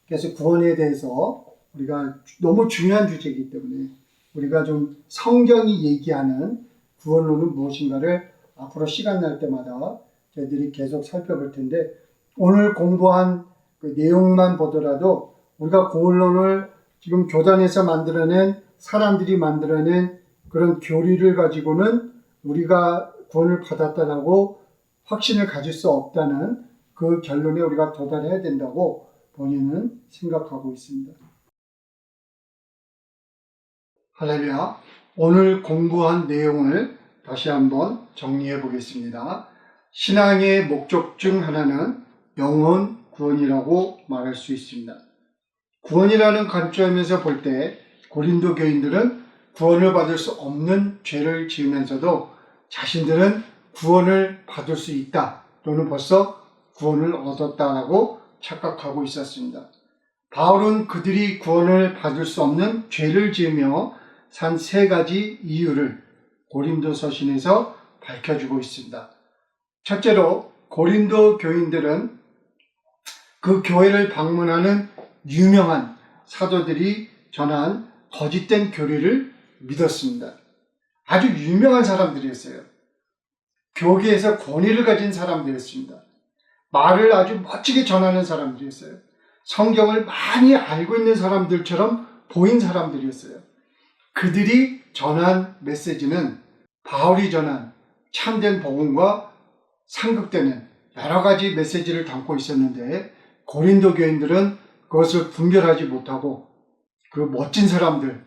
Speaker 1: 그래서 구원에 대해서 우리가 너무 중요한 주제이기 때문에 우리가 좀 성경이 얘기하는 구원론은 무엇인가를 앞으로 시간 날 때마다 저희들이 계속 살펴볼 텐데 오늘 공부한 그 내용만 보더라도 우리가 구원론을 지금 교단에서 만들어낸 사람들이 만들어낸 그런 교리를 가지고는 우리가 구원을 받았다라고 확신을 가질 수 없다는 그 결론에 우리가 도달해야 된다고 본인은 생각하고 있습니다. 할렐루야. 오늘 공부한 내용을 다시 한번 정리해 보겠습니다. 신앙의 목적 중 하나는 영혼 구원이라고 말할 수 있습니다. 구원이라는 관점에서 볼 때 고린도 교인들은 구원을 받을 수 없는 죄를 지으면서도 자신들은 구원을 받을 수 있다 또는 벌써 구원을 얻었다라고 착각하고 있었습니다. 바울은 그들이 구원을 받을 수 없는 죄를 지으며 산 3가지 이유를 고린도 서신에서 밝혀주고 있습니다. 첫째로 고린도 교인들은 그 교회를 방문하는 유명한 사도들이 전한 거짓된 교리를 믿었습니다. 아주 유명한 사람들이었어요. 교계에서 권위를 가진 사람들이었습니다. 말을 아주 멋지게 전하는 사람들이었어요. 성경을 많이 알고 있는 사람들처럼 보인 사람들이었어요. 그들이 전한 메시지는 바울이 전한 참된 복음과 상극되는 여러 가지 메시지를 담고 있었는데 고린도 교인들은 그것을 분별하지 못하고 그 멋진 사람들,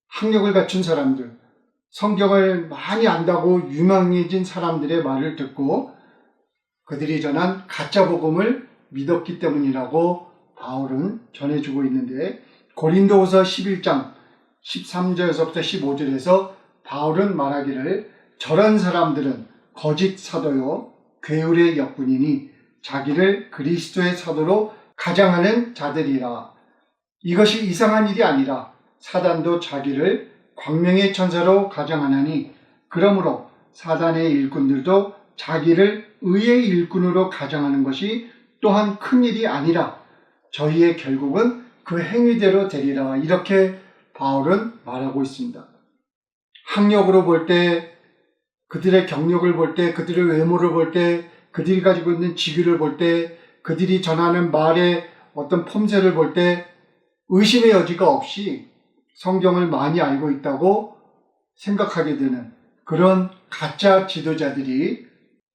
Speaker 1: 학력을 갖춘 사람들, 성경을 많이 안다고 유명해진 사람들의 말을 듣고 그들이 전한 가짜 복음을 믿었기 때문이라고 바울은 전해주고 있는데 고린도후서 11장 13절에서부터 15절에서 바울은 말하기를 저런 사람들은 거짓 사도요 괴울의 역군이니 자기를 그리스도의 사도로 가장하는 자들이라. 이것이 이상한 일이 아니라 사단도 자기를 광명의 천사로 가장하나니 그러므로 사단의 일꾼들도 자기를 의의 일꾼으로 가장하는 것이 또한 큰 일이 아니라 저희의 결국은 그 행위대로 되리라. 이렇게 바울은 말하고 있습니다. 학력으로 볼 때, 그들의 경력을 볼 때, 그들의 외모를 볼 때, 그들이 가지고 있는 직위를 볼 때, 그들이 전하는 말의 어떤 폼새를 볼 때 의심의 여지가 없이 성경을 많이 알고 있다고 생각하게 되는 그런 가짜 지도자들이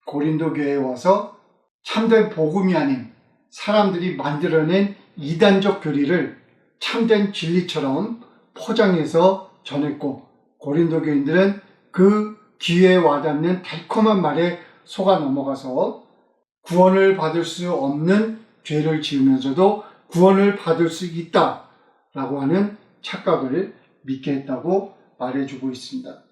Speaker 1: 고린도 교회에 와서 참된 복음이 아닌 사람들이 만들어낸 이단적 교리를 참된 진리처럼 포장해서 전했고 고린도 교인들은 그 귀에 와닿는 달콤한 말에 속아 넘어가서 구원을 받을 수 없는 죄를 지으면서도 구원을 받을 수 있다라고 하는 착각을 믿게 했다고 말해주고 있습니다.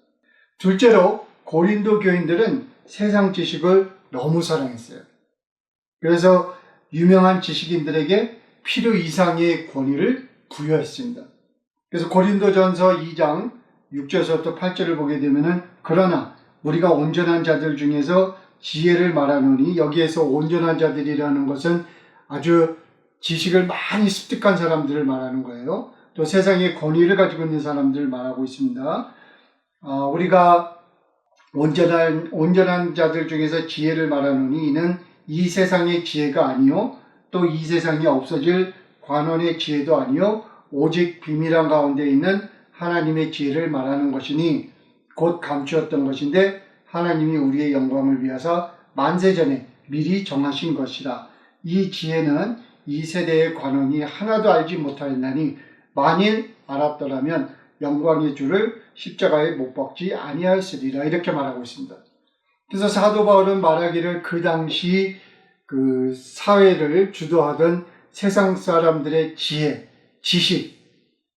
Speaker 1: 둘째로 고린도 교인들은 세상 지식을 너무 사랑했어요. 그래서 유명한 지식인들에게 필요 이상의 권위를 부여했습니다. 그래서 고린도전서 2장 6절부터 8절을 보게 되면은 그러나 우리가 온전한 자들 중에서 지혜를 말하노니 여기에서 온전한 자들이라는 것은 아주 지식을 많이 습득한 사람들을 말하는 거예요. 또 세상의 권위를 가지고 있는 사람들을 말하고 있습니다. 우리가 온전한 자들 중에서 지혜를 말하노니 이는 이 세상의 지혜가 아니요 또 이 세상이 없어질 관원의 지혜도 아니요 오직 비밀한 가운데 있는 하나님의 지혜를 말하는 것이니 곧 감추었던 것인데 하나님이 우리의 영광을 위하사 만세전에 미리 정하신 것이라. 이 지혜는 이 세대의 관원이 하나도 알지 못하였나니 만일 알았더라면 영광의 주를 십자가에 못 박지 아니하였으리라. 이렇게 말하고 있습니다. 그래서 사도 바울은 말하기를 그 당시 그 사회를 주도하던 세상 사람들의 지혜, 지식,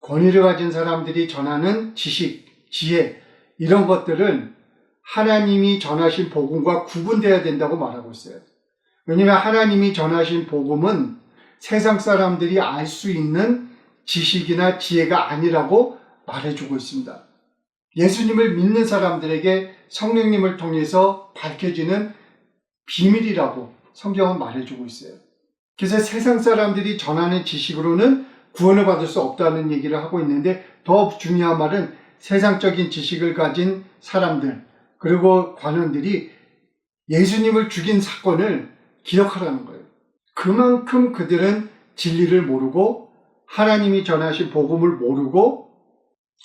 Speaker 1: 권위를 가진 사람들이 전하는 지식, 지혜 이런 것들은 하나님이 전하신 복음과 구분되어야 된다고 말하고 있어요. 왜냐하면 하나님이 전하신 복음은 세상 사람들이 알 수 있는 지식이나 지혜가 아니라고 말해주고 있습니다. 예수님을 믿는 사람들에게 성령님을 통해서 밝혀지는 비밀이라고 성경은 말해주고 있어요. 그래서 세상 사람들이 전하는 지식으로는 구원을 받을 수 없다는 얘기를 하고 있는데 더 중요한 말은 세상적인 지식을 가진 사람들 그리고 관원들이 예수님을 죽인 사건을 기억하라는 거예요. 그만큼 그들은 진리를 모르고 하나님이 전하신 복음을 모르고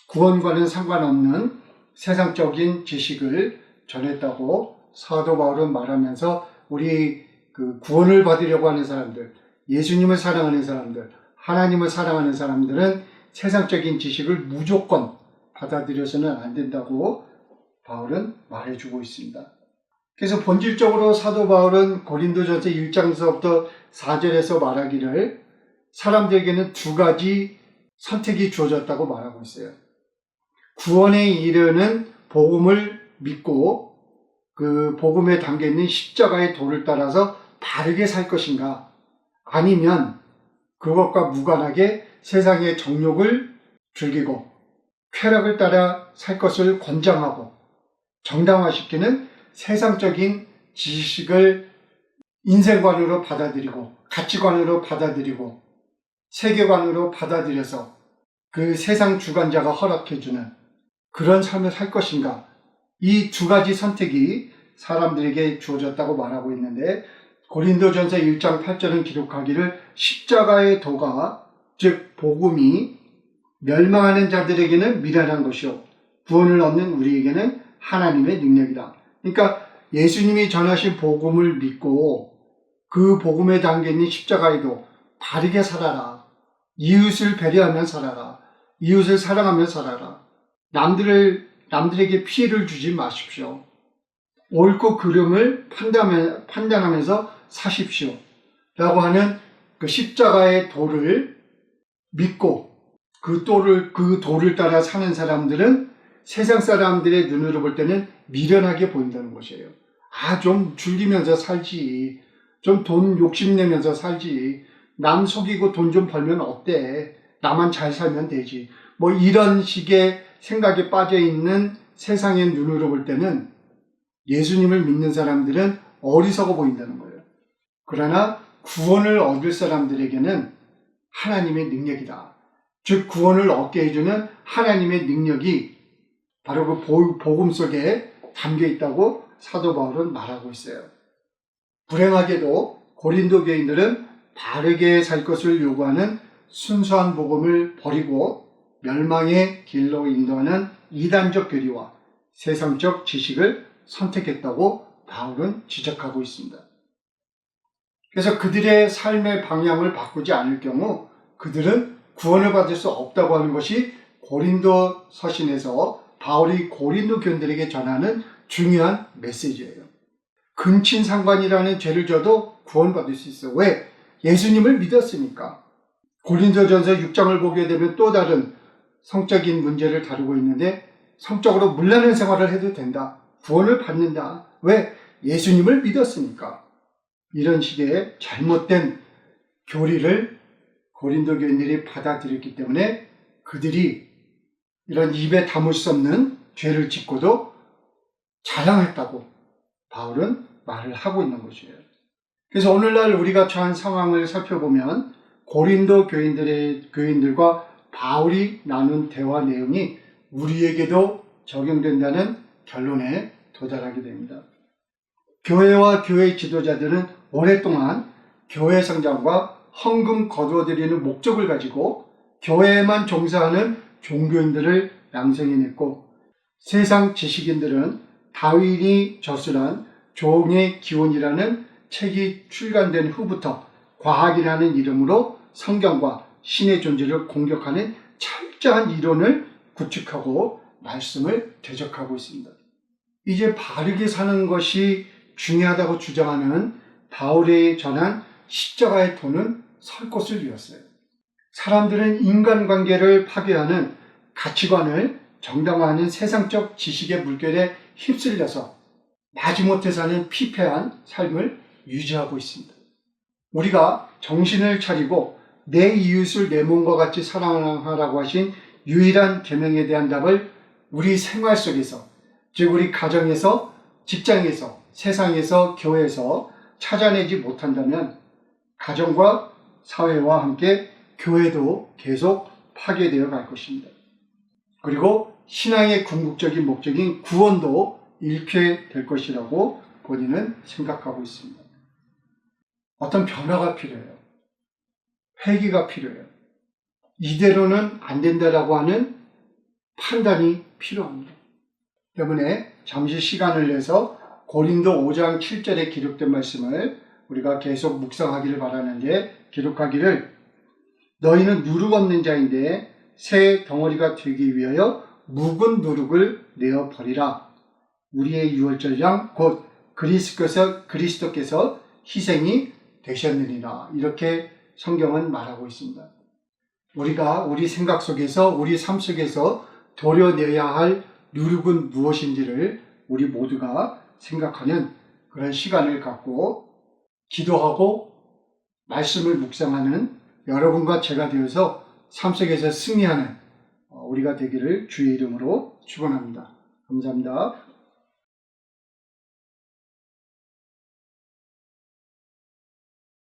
Speaker 1: 구원과는 상관없는 세상적인 지식을 전했다고 사도 바울은 말하면서 우리 그 구원을 받으려고 하는 사람들, 예수님을 사랑하는 사람들, 하나님을 사랑하는 사람들은 세상적인 지식을 무조건 받아들여서는 안 된다고 바울은 말해주고 있습니다. 그래서 본질적으로 사도 바울은 고린도전서 1장에서부터 4절에서 말하기를 사람들에게는 두 가지 선택이 주어졌다고 말하고 있어요. 구원에 이르는 복음을 믿고 그 복음에 담겨있는 십자가의 도를 따라서 바르게 살 것인가 아니면 그것과 무관하게 세상의 정욕을 즐기고 쾌락을 따라 살 것을 권장하고 정당화시키는 세상적인 지식을 인생관으로 받아들이고 가치관으로 받아들이고 세계관으로 받아들여서 그 세상 주관자가 허락해주는 그런 삶을 살 것인가 이 두 가지 선택이 사람들에게 주어졌다고 말하고 있는데 고린도전서 1장 8절은 기록하기를 십자가의 도가 즉 복음이 멸망하는 자들에게는 미련한 것이요 구원을 얻는 우리에게는 하나님의 능력이다. 그러니까 예수님이 전하신 복음을 믿고 그 복음에 담겨있는 십자가에도 바르게 살아라. 이웃을 배려하며 살아라. 이웃을 사랑하며 살아라. 남들에게 피해를 주지 마십시오. 옳고 그름을 판단하면서 사십시오. 라고 하는 그 십자가의 도를 믿고 그 도를 따라 사는 사람들은 세상 사람들의 눈으로 볼 때는 미련하게 보인다는 것이에요. 좀 즐기면서 살지. 좀 돈 욕심내면서 살지. 남 속이고 돈 좀 벌면 어때? 나만 잘 살면 되지. 이런 식의 생각에 빠져있는 세상의 눈으로 볼 때는 예수님을 믿는 사람들은 어리석어 보인다는 거예요. 그러나 구원을 얻을 사람들에게는 하나님의 능력이다. 즉 구원을 얻게 해주는 하나님의 능력이 바로 그 복음 속에 담겨 있다고 사도 바울은 말하고 있어요. 불행하게도 고린도 교인들은 바르게 살 것을 요구하는 순수한 복음을 버리고 멸망의 길로 인도하는 이단적 교리와 세상적 지식을 선택했다고 바울은 지적하고 있습니다. 그래서 그들의 삶의 방향을 바꾸지 않을 경우 그들은 구원을 받을 수 없다고 하는 것이 고린도 서신에서 바울이 고린도 교인들에게 전하는 중요한 메시지예요. 근친상간이라는 죄를 져도 구원받을 수 있어요. 왜? 예수님을 믿었으니까. 고린도전서 6장을 보게 되면 또 다른 성적인 문제를 다루고 있는데 성적으로 문란한 생활을 해도 된다. 구원을 받는다. 왜? 예수님을 믿었으니까. 이런 식의 잘못된 교리를 고린도 교인들이 받아들였기 때문에 그들이 이런 입에 담을 수 없는 죄를 짓고도 자랑했다고 바울은 말을 하고 있는 것이에요. 그래서 오늘날 우리가 처한 상황을 살펴보면 고린도 교인들과 바울이 나눈 대화 내용이 우리에게도 적용된다는 결론에 도달하게 됩니다. 교회와 교회 지도자들은 오랫동안 교회 성장과 헌금 거두어들이는 목적을 가지고 교회에만 종사하는 종교인들을 양성해냈고 세상 지식인들은 다윈이 저술한 종의 기원이라는 책이 출간된 후부터 과학이라는 이름으로 성경과 신의 존재를 공격하는 철저한 이론을 구축하고 말씀을 대적하고 있습니다. 이제 바르게 사는 것이 중요하다고 주장하는 바울이 전한 십자가의 도는 설 곳을 잃었어요. 사람들은 인간관계를 파괴하는 가치관을 정당화하는 세상적 지식의 물결에 휩쓸려서 마지못해 사는 피폐한 삶을 유지하고 있습니다. 우리가 정신을 차리고 내 이웃을 내 몸과 같이 사랑하라고 하신 유일한 계명에 대한 답을 우리 생활 속에서, 즉 우리 가정에서, 직장에서, 세상에서, 교회에서 찾아내지 못한다면 가정과 사회와 함께 교회도 계속 파괴되어 갈 것입니다. 그리고 신앙의 궁극적인 목적인 구원도 잃게 될 것이라고 본인은 생각하고 있습니다. 어떤 변화가 필요해요. 회개가 필요해요. 이대로는 안 된다라고 하는 판단이 필요합니다. 때문에 잠시 시간을 내서 고린도 5장 7절에 기록된 말씀을 우리가 계속 묵상하기를 바라는데 기록하기를 너희는 누룩 없는 자인데 새 덩어리가 되기 위하여 묵은 누룩을 내어 버리라. 우리의 유월절 양 곧 그리스도께서 희생이 되셨느니라. 이렇게 성경은 말하고 있습니다. 우리가 우리 생각 속에서 우리 삶 속에서 도려내야 할 누룩은 무엇인지를 우리 모두가 생각하는 그런 시간을 갖고 기도하고 말씀을 묵상하는 여러분과 제가 되어서 삶 속에서 승리하는 우리가 되기를 주의 이름으로 축원합니다. 감사합니다.